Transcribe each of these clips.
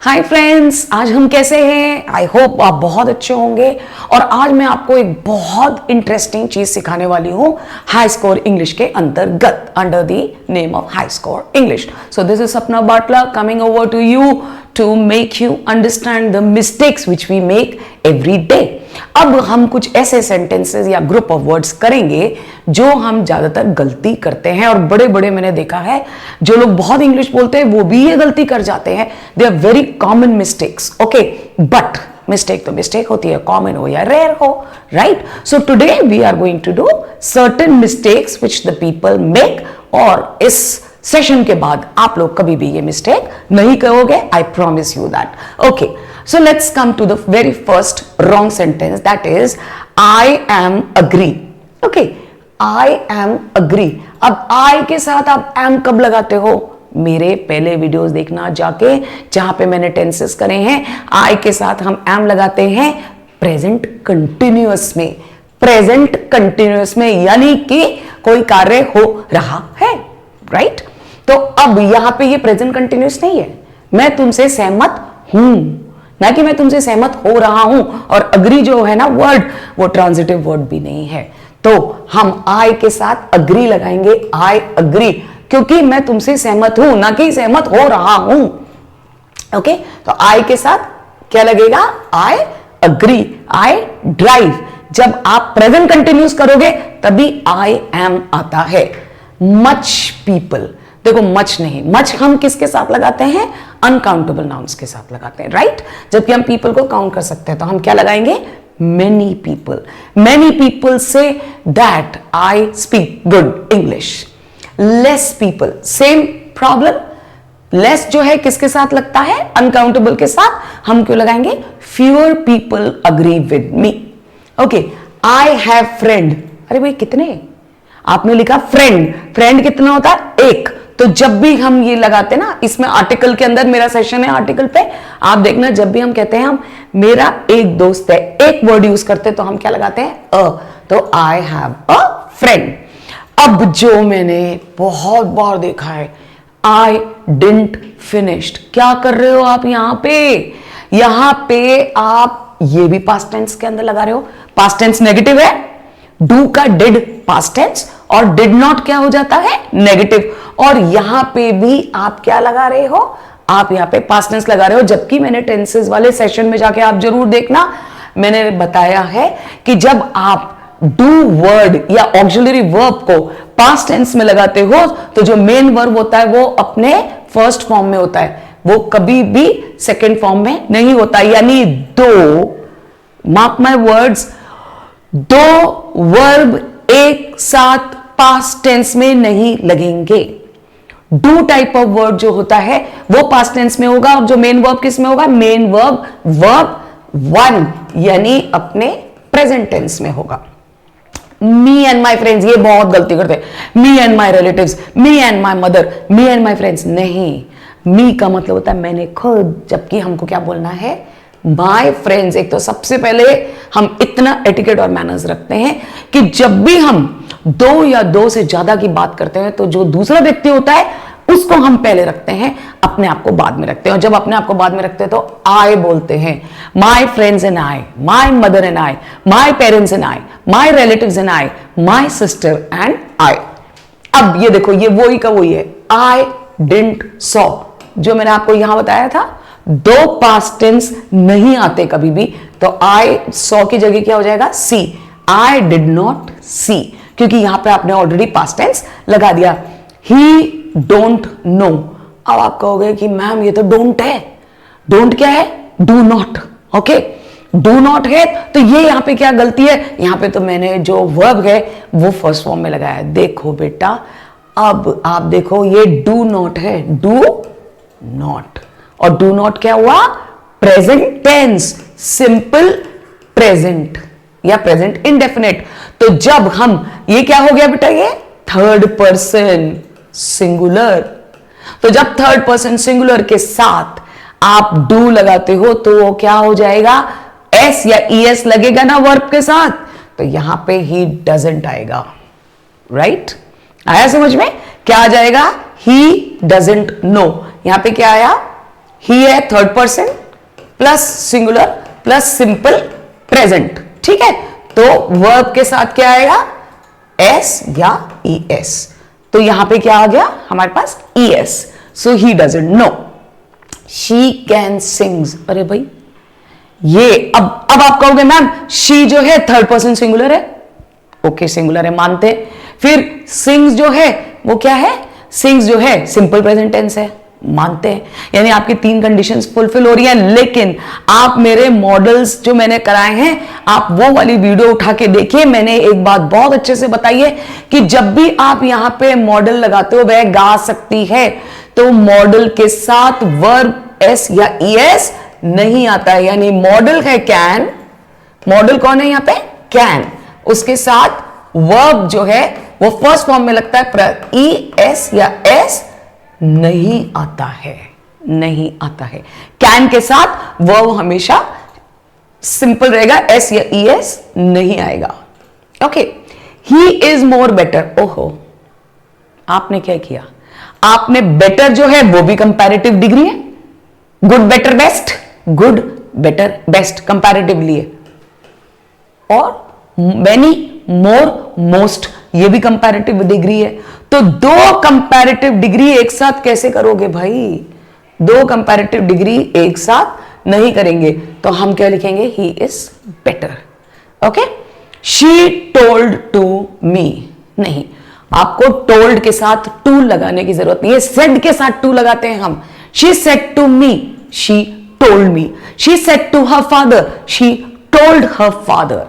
Hi friends, आज हम कैसे हैं? आई होप आप बहुत अच्छे होंगे। और आज मैं आपको एक बहुत इंटरेस्टिंग चीज सिखाने वाली हूं हाई स्कोर इंग्लिश के अंतर्गत, under the name of high score English. So this is Sapna Batla coming over to you to make you understand the mistakes which we make every day. अब हम कुछ ऐसे सेंटेंसेस या ग्रुप ऑफ वर्ड्स करेंगे जो हम ज्यादातर गलती करते हैं, और बड़े बड़े मैंने देखा है जो लोग बहुत इंग्लिश बोलते हैं वो भी ये गलती कर जाते हैं। They are very common mistakes, okay, but mistake तो मिस्टेक होती है, कॉमन हो या रेयर हो, right? So today we are going to do certain mistakes which the people make, और इस सेशन के बाद आप लोग कभी भी ये मिस्टेक नहीं करोगे, I promise you that. Okay, so let's come to the very first wrong sentence, that is I am agree. Okay, I am agree. अब I के साथ आप am कब लगाते हो? मेरे पहले वीडियोस देखना जाके, जहां पे मैंने टेंसेस करे हैं। I के साथ हम am लगाते हैं प्रेजेंट कंटिन्यूअस में, प्रेजेंट कंटिन्यूअस में, यानी कि कोई कार्य हो रहा है, राइट? तो अब यहां पे ये प्रेजेंट कंटिन्यूअस नहीं है, मैं तुमसे सहमत हूं, ना कि मैं तुमसे सहमत हो रहा हूं। और अग्री जो है ना वर्ड, वो ट्रांजिटिव वर्ड भी नहीं है, तो हम आई के साथ अग्री लगाएंगे, आई अग्री, क्योंकि मैं तुमसे सहमत हूं, ना कि सहमत हो रहा हूं। ओके, तो आई के साथ क्या लगेगा? I agree, I drive. जब आप प्रेजेंट कंटिन्यूस करोगे तभी आई एम आता है। मच पीपल, देखो मच नहीं, मच हम किसके साथ लगाते हैं? अनकाउंटेबल नाउन्स के साथ लगाते हैं, राइट? जबकि हम पीपल को काउंट कर सकते हैं, तो हम क्या लगाएंगे? Many people. Many people say that I speak good English. Less people, same problem. Less जो है किसके साथ लगता है? अनकाउंटेबल के साथ। हम क्यों लगाएंगे? Fewer people agree with me. Okay, I have friend. अरे भाई कितने? आपने लिखा फ्रेंड, फ्रेंड कितना होता है? एक। तो जब भी हम ये लगाते हैं ना, इसमें आर्टिकल के अंदर, मेरा सेशन है आर्टिकल पे, आप देखना जब भी हम कहते हैं हम मेरा एक दोस्त है, एक वर्ड यूज करते हैं, तो हम क्या लगाते हैं? अ। तो आई हैव अ फ्रेंड। अब जो मैंने बहुत बार देखा है, आई डिडंट फिनिश्ड। क्या कर रहे हो आप यहां पे? यहां पे आप ये भी पास्ट टेंस के अंदर लगा रहे हो। पास्ट टेंस नेगेटिव है, डू का डिड पास्ट टेंस, और डिड नॉट क्या हो जाता है? नेगेटिव। और यहां पे भी आप क्या लगा रहे हो? आप यहां पे पास्ट टेंस लगा रहे हो, जबकि मैंने टेंसेस वाले सेशन में जाके आप जरूर देखना, मैंने बताया है कि जब आप डू वर्ड या ऑक्सिलरी वर्ब को पास्ट टेंस में लगाते हो, तो जो मेन वर्ब होता है वो अपने फर्स्ट फॉर्म में होता है, वो कभी भी सेकेंड फॉर्म में नहीं होता। यानी दो, मार्क माय वर्ड्स, दो वर्ब एक साथ पास्ट टेंस में नहीं लगेंगे। डू टाइप ऑफ वर्ड जो होता है वो पास्ट टेंस में होगा, और जो मेन वर्ब किस में होगा? मेन वर्ब वर्ब वन, यानी अपने प्रेजेंट टेंस में होगा। मी एंड माई फ्रेंड्स, ये बहुत गलती करते हैं। Me and my relatives, me and my mother, me and my friends, नहीं। मी का मतलब होता है मैंने खुद, जबकि हमको क्या बोलना है? My friends. एक तो सबसे पहले हम इतना एटिकेट और मैनर्स रखते हैं कि जब भी हम दो या दो से ज्यादा की बात करते हैं, तो जो दूसरा व्यक्ति होता है उसको हम पहले रखते हैं, अपने आप को बाद में रखते हैं। और जब अपने आप को बाद में रखते हैं तो आई बोलते हैं। My friends and I, my mother and I, my parents and I, my relatives and I, my sister and I. अब ये देखो, ये वही का वही है। आई डिडंट सॉ, जो मैंने आपको यहां बताया था, दो पास्ट टेंस नहीं आते कभी भी, तो आई सॉ की जगह क्या हो जाएगा? सी। आई डिड नॉट सी, क्योंकि यहां पे आपने ऑलरेडी पास्ट टेंस लगा दिया। ही डोंट नो। अब आप कहोगे कि मैम ये तो डोंट है। डोंट क्या है? Do not. Okay, do not है, तो ये यहां पे क्या गलती है? यहां पे तो मैंने जो वर्ब है वो फर्स्ट फॉर्म में लगाया है। देखो बेटा, अब आप देखो, ये डू नॉट है, डू नॉट। और डू नॉट क्या हुआ? प्रेजेंट टेंस, सिंपल प्रेजेंट या प्रेजेंट इंडेफिनिट। तो जब हम, ये क्या हो गया बेटा? ये थर्ड पर्सन सिंगुलर। तो जब थर्ड पर्सन सिंगुलर के साथ आप डू लगाते हो, तो वो क्या हो जाएगा? एस या ईएस लगेगा ना वर्ब के साथ, तो यहां पे ही डजंट आएगा, राइट? आया समझ में? क्या आ जाएगा? ही डजंट नो। यहां पे क्या आया? ही है third person plus singular plus simple present, ठीक है। तो वर्ब के साथ क्या आएगा, एस या ई एस। तो यहां पे क्या आ गया हमारे पास, E S. So he doesn't know. She can sings, अरे भाई ये अब आप कहोगे मैम शी जो है थर्ड पर्सन सिंगुलर है, ओके सिंगुलर है मानते। फिर सिंग्स जो है वो क्या है, सिंग्स जो है सिंपल प्रेजेंट टेंस है, मानते हैं। यानी आपकी तीन कंडीशंस फुलफिल हो रही हैं। लेकिन आप मेरे मॉडल्स जो मैंने कराए हैं, आप वो वाली वीडियो उठा के देखिए। मैंने एक बात बहुत अच्छे से बताई है कि जब भी आप यहां पे मॉडल लगाते हो, वह गा सकती है, तो मॉडल के साथ वर्ब एस या ई एस नहीं आता है। यानी मॉडल है कैन, मॉडल कौन है यहां पे, कैन, उसके साथ वर्ब जो है वो फर्स्ट फॉर्म में लगता है, ई एस या एस नहीं आता है, नहीं आता है। कैन के साथ वर्ब हमेशा सिंपल रहेगा, एस या ई एस नहीं आएगा। Okay, he is more better. ओहो, आपने क्या किया, आपने बेटर जो है वो भी कंपैरेटिव डिग्री है, good better best, good better best comparatively है, और मेनी मोर मोस्ट ये भी कंपैरेटिव डिग्री है। तो दो कंपैरेटिव डिग्री एक साथ कैसे करोगे भाई, दो कंपैरेटिव डिग्री एक साथ नहीं करेंगे। तो हम क्या लिखेंगे, he is better. Okay, she told to me, नहीं, आपको टोल्ड के साथ टू लगाने की जरूरत नहीं है, सेड के साथ टू लगाते हैं हम। She said to me, she told me. She said to her father, she told her father.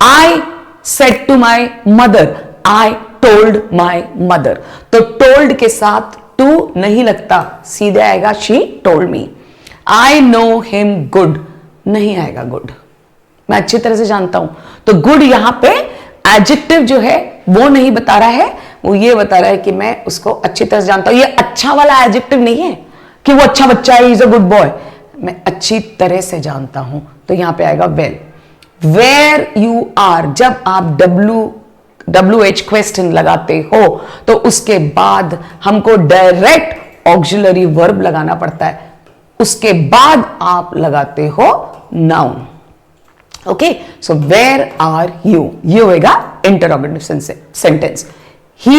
I said to my mother, I told my mother. तो टोल्ड के साथ टू नहीं लगता, सीधे आएगा she told me. I know him good, नहीं आएगा good, मैं अच्छी तरह से जानता हूं। तो गुड यहां पे एडजेक्टिव जो है वो नहीं बता रहा है, वो ये बता रहा है कि मैं उसको अच्छी तरह से जानता हूं। ये अच्छा वाला एडजेक्टिव नहीं है कि वो अच्छा बच्चा है, इज अ गुड बॉय, मैं अच्छी तरह से जानता हूं। तो यहां पे आएगा वेल। वेयर यू आर, जब आप WH क्वेश्चन लगाते हो तो उसके बाद हमको डायरेक्ट ऑक्सिलरी वर्ब लगाना पड़ता है, उसके बाद आप लगाते हो noun. Okay, so where are you, ये होएगा interrogative sentence. He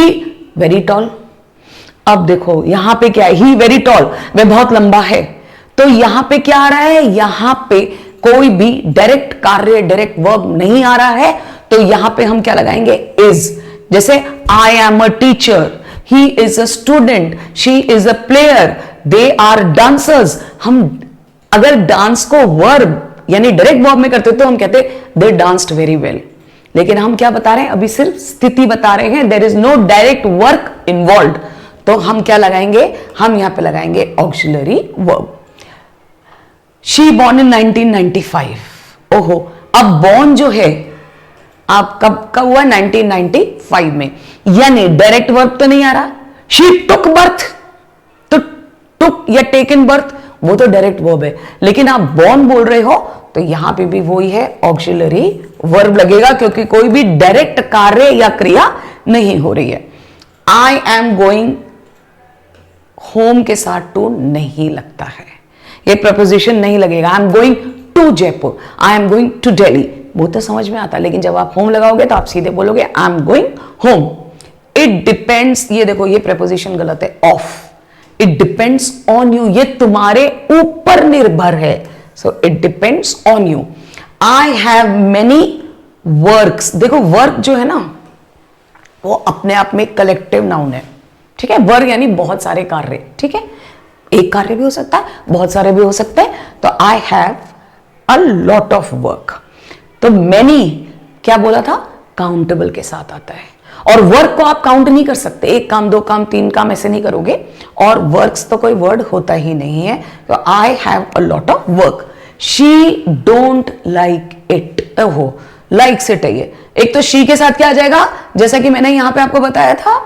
very tall, अब देखो यहां पे क्या है, ही वेरी टॉल, वह बहुत लंबा है। तो यहां पे क्या आ रहा है, यहां पे कोई भी डायरेक्ट कार्य, डायरेक्ट वर्ब नहीं आ रहा है। तो यहां पे हम क्या लगाएंगे, इज। जैसे I am a teacher, he is a student, she is a player, they are dancers. हम अगर डांस को वर्ब यानी डायरेक्ट वर्ब में करते तो हम कहते दे डांस्ड वेरी वेल। लेकिन हम क्या बता रहे हैं, अभी सिर्फ स्थिति बता रहे हैं, there is no direct work involve. तो हम क्या लगाएंगे, हम यहां पे लगाएंगे auxiliary verb. She born in 1995। ओहो, अब बॉर्न जो है आप कब हुआ, 1995 में, यानी डायरेक्ट वर्ब तो नहीं आ रहा। शी टुक बर्थ, तो टुक या टेकन बर्थ वो तो डायरेक्ट वर्ब है, लेकिन आप बॉर्न बोल रहे हो तो यहां पे भी वही है, ऑक्सिलरी वर्ब लगेगा, क्योंकि कोई भी डायरेक्ट कार्य या क्रिया नहीं हो रही है। आई एम गोइंग, होम के साथ टू नहीं लगता है, ये प्रपोजिशन नहीं लगेगा। I am going to Jaipur, I am going to Delhi, वो तो समझ में आता है, लेकिन जब आप होम लगाओगे तो आप सीधे बोलोगे आई am going home. It depends, ये देखो ये प्रपोजिशन गलत है, of. It depends on you, ये तुम्हारे ऊपर निर्भर है। So it depends on you. I have many works, देखो वर्क जो है ना वो अपने आप में कलेक्टिव नाउन है, ठीक है। वर्क यानी बहुत सारे कार्य, ठीक है, एक कार्य भी हो सकता है, बहुत सारे भी हो सकते हैं। तो आई have a lot of work. तो मैनी क्या बोला था, काउंटेबल के साथ आता है, और वर्क को आप काउंट नहीं कर सकते, एक काम, दो काम, तीन काम ऐसे नहीं करोगे, और वर्क्स तो कोई वर्ड होता ही नहीं है। तो आई have a lot of work. She don't like it, ओहो लाइक्स इट है ये। एक तो शी के साथ क्या आ जाएगा, जैसा कि मैंने यहां पे आपको बताया था,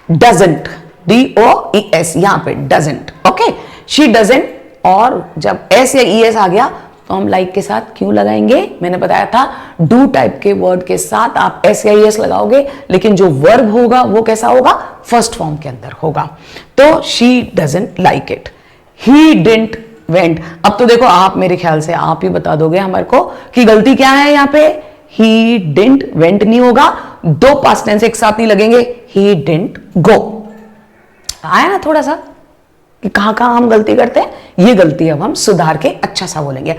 डजंट, DOES, यहां पे डजंट। ओके, शी डजंट, और जब एस या ES आ गया तो हम लाइक के साथ क्यों लगाएंगे, मैंने बताया था डू टाइप के वर्ड के साथ आप एस या ES लगाओगे, लेकिन जो वर्ब होगा वो कैसा होगा, फर्स्ट फॉर्म के अंदर होगा। तो she doesn't like it. He didn't went. अब तो देखो आप मेरे ख्याल से आप ही बता दोगे हमारे को कि गलती क्या है यहाँ पे। ही डिडंट वेंट नहीं होगा, दो पास्ट टेंस एक साथ नहीं लगेंगे, ही डिडंट गो। आया ना थोड़ा सा कि कहां कहां हम गलती करते हैं, ये गलती अब हम सुधार के अच्छा सा बोलेंगे।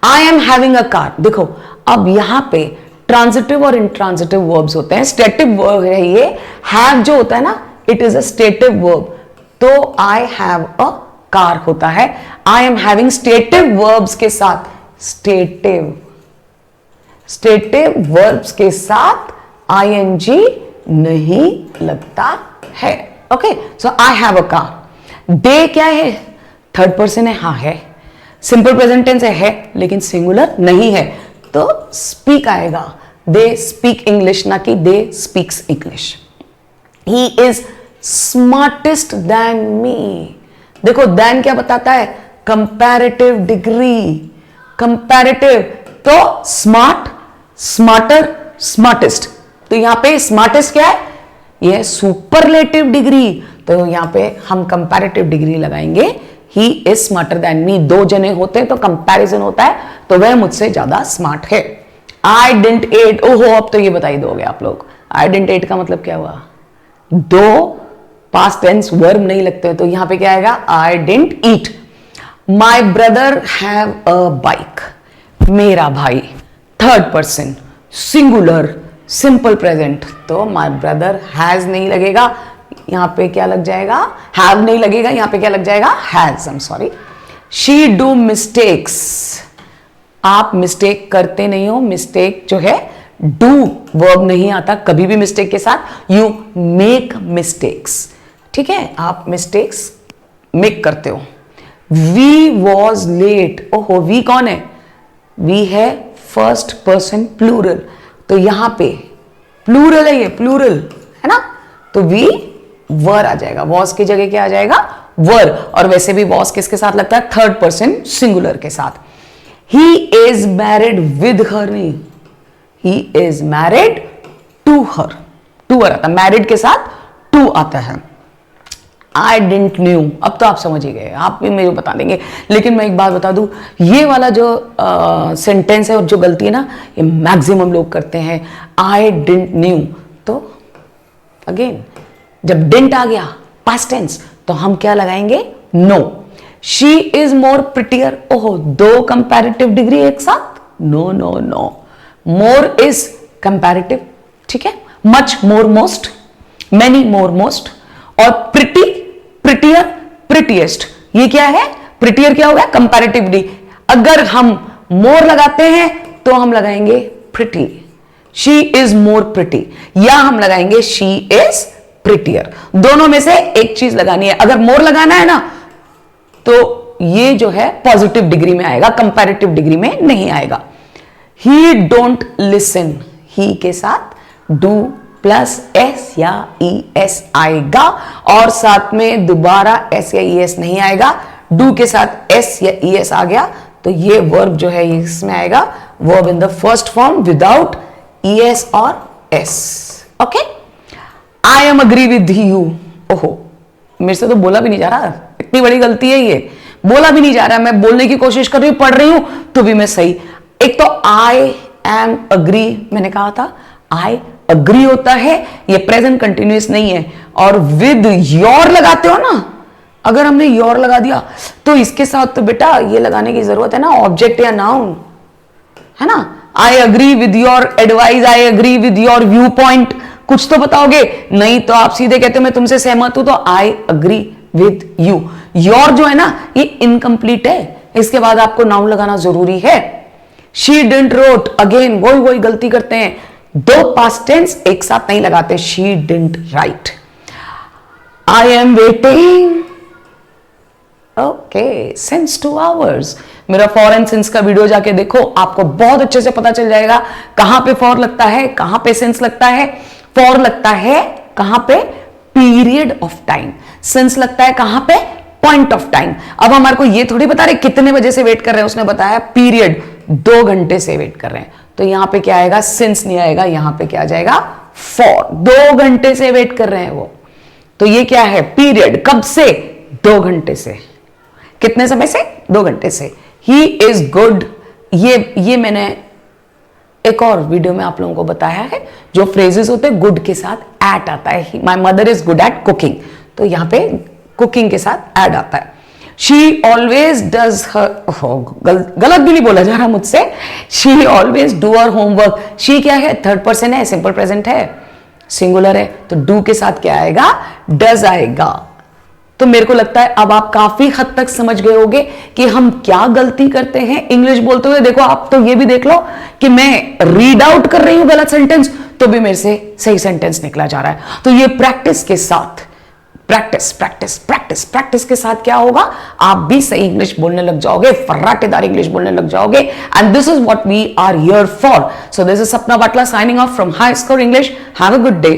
I am having a car. देखो अब यहां पे ट्रांजिटिव और इंट्रांजिटिव वर्ब्स होते हैं। स्टेटिव वर्ब है ये, हैव जो होता है ना, it is a stative verb, तो आई हैव अ कार होता है। I am having stative verbs के साथ, स्टेटिव वर्ब्स के साथ आईएनजी नहीं लगता है। Okay, so I have a car. They क्या है, थर्ड पर्सन है, हाँ है। सिंपल प्रेजेंट टेंस है लेकिन सिंगुलर नहीं है, तो स्पीक आएगा। दे स्पीक इंग्लिश, ना कि they speaks English. He is smartest than me. देखो देन क्या बताता है, कंपैरेटिव डिग्री। कंपैरेटिव तो स्मार्ट, स्मार्टर, स्मार्टेस्ट। तो यहां पे स्मार्टेस्ट क्या है, यह सुपरलेटिव डिग्री, तो यहां पे हम कंपैरेटिव डिग्री लगाएंगे। He is smarter than me. दो जने होते हैं तो कंपैरिजन होता है, तो वह मुझसे ज्यादा स्मार्ट है। आई डिडंट एट, ओहो अब तो ये बता ही दोगे आप लोग। आई डिडंट एट का मतलब क्या हुआ, दो पास्ट टेंस वर्ब नहीं लगते, तो यहां पे क्या आएगा, I didn't eat. My brother have a bike. मेरा भाई, third person, singular, simple present, तो माई ब्रदर हैज नहीं लगेगा, यहां पे क्या लग जाएगा, हैव नहीं लगेगा, यहां पे क्या लग जाएगा, has. I am sorry. She do mistakes. आप मिस्टेक करते नहीं हो, मिस्टेक जो है डू वर्ब नहीं आता कभी भी मिस्टेक के साथ, यू मेक मिस्टेक्स। ठीक है, आप मिस्टेक्स मेक करते हो। We was late. ओहो वी कौन है, वी है फर्स्ट पर्सन प्लूरल, तो यहां पे प्लूरल है, ये प्लूरल है ना, तो वी वर आ जाएगा। वॉज की जगह क्या आ जाएगा, वर। और वैसे भी वॉज किसके साथ लगता है, थर्ड पर्सन सिंगुलर के साथ। He is married with her, नहीं, he is married to her. To her आता, मैरिड के साथ टू आता है। आई डिडंट न्यू, अब तो आप समझ ही गए, आप भी मेरे को बता देंगे। लेकिन मैं एक बात बता दूं, ये वाला जो सेंटेंस है और जो गलती है ना, ये मैक्सिमम लोग करते हैं। आई डिडंट न्यू, तो अगेन जब डिडंट आ गया पास्ट टेंस, तो हम क्या लगाएंगे, no. She is more prettier. ओहो दो कंपैरेटिव डिग्री एक साथ, no no no. More is comparative, ठीक है। Much more most, many more most. और प्रिटी, प्रिटियर, प्रिटीएस्ट, ये क्या है, प्रिटियर क्या होगा, कंपैरेटिवली। अगर हम मोर लगाते हैं तो हम लगाएंगे pretty, she is more pretty, या हम लगाएंगे शी इज प्रिटियर। दोनों में से एक चीज लगानी है। अगर मोर लगाना है ना, तो ये जो है पॉजिटिव डिग्री में आएगा, कंपैरेटिव डिग्री में नहीं आएगा। ही डोंट लिसन, ही के साथ डू प्लस एस या ई एस आएगा, और साथ में दोबारा एस या ई एस नहीं आएगा। डू के साथ एस या ई एस आ गया, तो ये वर्ब जो है इसमें आएगा, verb in the first form without E S और S. Okay, I am agree with you. ओहो मेरे से तो बोला भी नहीं जा रहा, इतनी बड़ी गलती है ये, बोला भी नहीं जा रहा। मैं बोलने की कोशिश कर रही हूं, पढ़ रही हूं, तो भी मैं सही। एक तो आई एम अग्री, मैंने कहा था आई अग्री होता है, ये प्रेजेंट कंटिन्यूअस नहीं है। और विद योर लगाते हो ना, अगर हमने योर लगा दिया तो इसके साथ तो बेटा ये लगाने की जरूरत है ना, ऑब्जेक्ट या नाउन, है ना। I agree with your advice, I agree with your view point, कुछ तो बताओगे, नहीं तो आप सीधे कहते हो मैं तुमसे सहमत हूं, तो I agree with you. Your जो है ना ये इनकम्प्लीट है, इसके बाद आपको नाउन लगाना जरूरी है। शी डिडंट रोट, अगेन वही गलती करते हैं, दो पास्ट टेंस एक साथ नहीं लगाते। She didn't right. I am waiting, okay, since 2 hours। मेरा फॉर एंड सिंस का वीडियो जाके देखो, आपको बहुत अच्छे से पता चल जाएगा कहां पे फॉर लगता है, कहां पे सिंस लगता है। फॉर लगता है कहां पे, पीरियड ऑफ टाइम। सिंस लगता है कहां पे, पॉइंट ऑफ टाइम। अब हमारे को ये थोड़ी बता रहे कितने बजे से वेट कर रहे हैं, उसने बताया पीरियड, 2 घंटे से वेट कर रहे हैं, तो यहां पे क्या आएगा, सिंस नहीं आएगा, यहां पे क्या आ जाएगा, फॉर। 2 घंटे से वेट कर रहे हैं वो, तो ये क्या है, पीरियड। कब से, 2 घंटे से। कितने समय से, 2 घंटे से। ही इज गुड, ये मैंने एक और वीडियो में आप लोगों को बताया है, जो फ्रेजेस होते हैं गुड के साथ एट आता है। My mother is good at cooking, तो यहां पे कुकिंग के साथ एड आता है। शी ऑलवेज डज हर, गलत भी नहीं बोला जा रहा मुझसे, she always do her homework. She क्या है, थर्ड पर्सन है, सिंपल प्रेजेंट है, सिंगुलर है, तो डू के साथ क्या आएगा, डज आएगा। तो मेरे को लगता है अब आप काफी हद तक समझ गए होंगे कि हम क्या गलती करते हैं इंग्लिश बोलते हुए। देखो आप तो ये भी देख लो कि मैं रीड आउट कर रही हूं गलत सेंटेंस, तो भी मेरे से सही सेंटेंस निकला जा रहा है। तो ये प्रैक्टिस के साथ, प्रैक्टिस प्रैक्टिस प्रैक्टिस प्रैक्टिस के साथ क्या होगा, आप भी सही इंग्लिश बोलने लग जाओगे, फर्राटेदार इंग्लिश बोलने लग जाओगे। And this is what we are here for. So this is Sapna Batla signing off from high score English. Have a good day.